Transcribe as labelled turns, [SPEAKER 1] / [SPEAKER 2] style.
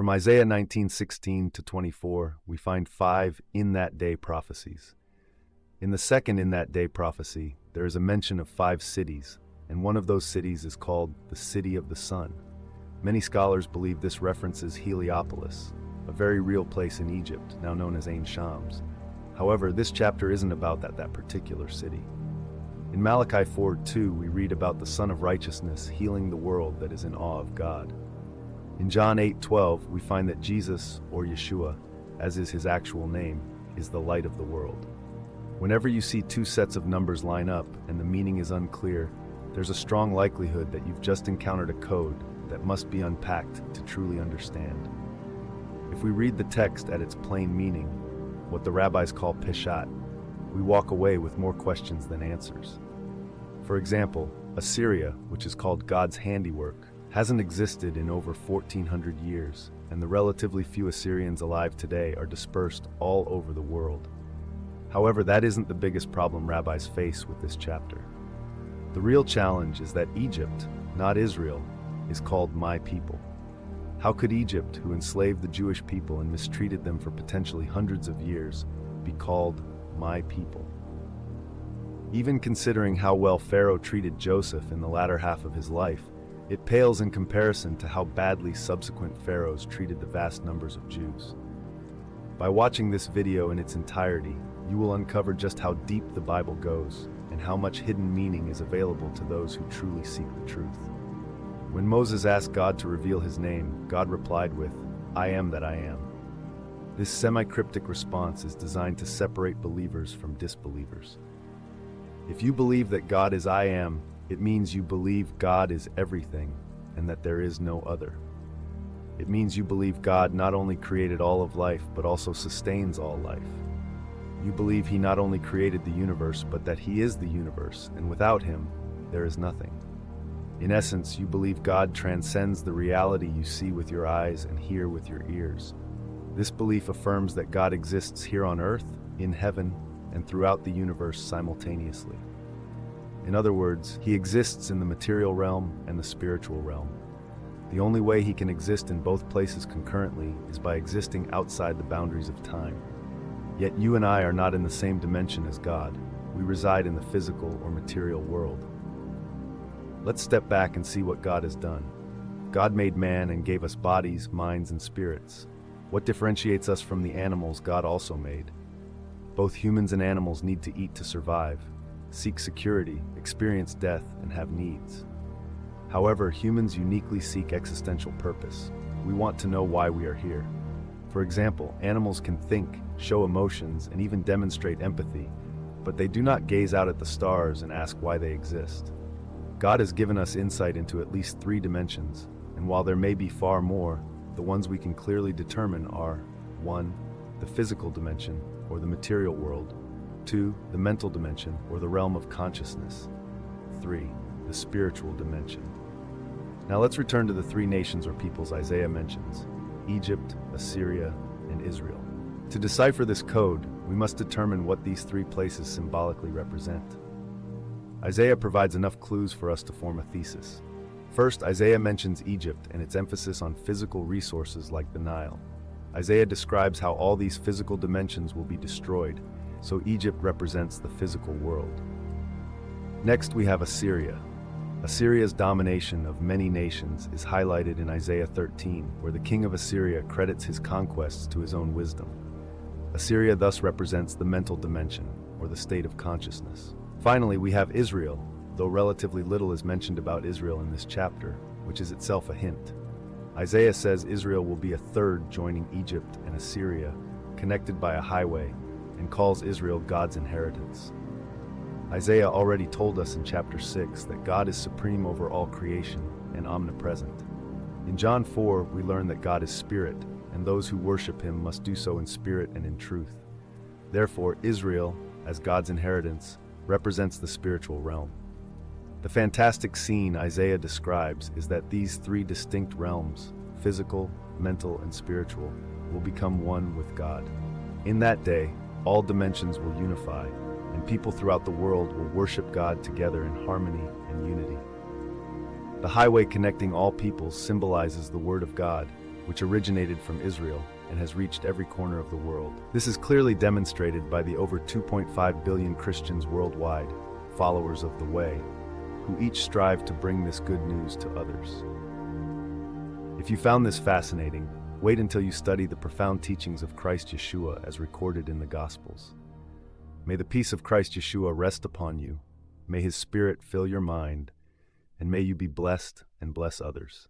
[SPEAKER 1] From Isaiah 19:16 to 24, we find 5 in that day prophecies. In the second in that day prophecy, there is a mention of 5 cities, and one of those cities is called the City of the Sun. Many scholars believe this references Heliopolis, a very real place in Egypt, now known as Ain Shams. However, this chapter isn't about that particular city. In Malachi 4:2, we read about the Son of Righteousness healing the world that is in awe of God. In John 8:12, we find that Jesus, or Yeshua, as is his actual name, is the light of the world. Whenever you see 2 sets of numbers line up and the meaning is unclear, there's a strong likelihood that you've just encountered a code that must be unpacked to truly understand. If we read the text at its plain meaning, what the rabbis call peshat, we walk away with more questions than answers. For example, Assyria, which is called God's handiwork, hasn't existed in over 1400 years, and the relatively few Assyrians alive today are dispersed all over the world. However, that isn't the biggest problem rabbis face with this chapter. The real challenge is that Egypt, not Israel, is called my people. How could Egypt, who enslaved the Jewish people and mistreated them for potentially hundreds of years, be called my people? Even considering how well Pharaoh treated Joseph in the latter half of his life, it pales in comparison to how badly subsequent pharaohs treated the vast numbers of Jews. By watching this video in its entirety, you will uncover just how deep the Bible goes and how much hidden meaning is available to those who truly seek the truth. When Moses asked God to reveal his name, God replied with, "I am that I am." This semi-cryptic response is designed to separate believers from disbelievers. If you believe that God is I am, it means you believe God is everything and that there is no other. It means you believe God not only created all of life, but also sustains all life. You believe he not only created the universe, but that he is the universe, and without him, there is nothing. In essence, you believe God transcends the reality you see with your eyes and hear with your ears. This belief affirms that God exists here on earth, in heaven, and throughout the universe simultaneously. In other words, he exists in the material realm and the spiritual realm. The only way he can exist in both places concurrently is by existing outside the boundaries of time. Yet you and I are not in the same dimension as God. We reside in the physical or material world. Let's step back and see what God has done. God made man and gave us bodies, minds, and spirits. What differentiates us from the animals God also made? Both humans and animals need to eat to survive, seek security, experience death, and have needs. However, humans uniquely seek existential purpose. We want to know why we are here. For example, animals can think, show emotions, and even demonstrate empathy, but they do not gaze out at the stars and ask why they exist. God has given us insight into at least 3 dimensions, and while there may be far more, the ones we can clearly determine are 1. The physical dimension, or the material world; 2. The mental dimension, or the realm of consciousness; 3. The spiritual dimension. Now let's return to the 3 nations or peoples Isaiah mentions: Egypt, Assyria, and Israel. To decipher this code, we must determine what these 3 places symbolically represent. Isaiah provides enough clues for us to form a thesis. First, Isaiah mentions Egypt and its emphasis on physical resources like the Nile. Isaiah describes how all these physical dimensions will be destroyed, so Egypt represents the physical world. Next, we have Assyria. Assyria's domination of many nations is highlighted in Isaiah 13, where the king of Assyria credits his conquests to his own wisdom. Assyria thus represents the mental dimension, or the state of consciousness. Finally, we have Israel, though relatively little is mentioned about Israel in this chapter, which is itself a hint. Isaiah says Israel will be a third joining Egypt and Assyria, connected by a highway, and calls Israel God's inheritance. Isaiah already told us in chapter 6 that God is supreme over all creation and omnipresent. In John 4, we learn that God is spirit, and those who worship him must do so in spirit and in truth. Therefore, Israel, as God's inheritance, represents the spiritual realm. The fantastic scene Isaiah describes is that these 3 distinct realms, physical, mental, and spiritual, will become one with God. In that day, all dimensions will unify, and people throughout the world will worship God together in harmony and unity. The highway connecting all peoples symbolizes the Word of God, which originated from Israel and has reached every corner of the world. This is clearly demonstrated by the over 2.5 billion Christians worldwide, followers of the Way, who each strive to bring this good news to others. If you found this fascinating, wait until you study the profound teachings of Christ Yeshua as recorded in the Gospels. May the peace of Christ Yeshua rest upon you, may His Spirit fill your mind, and may you be blessed and bless others.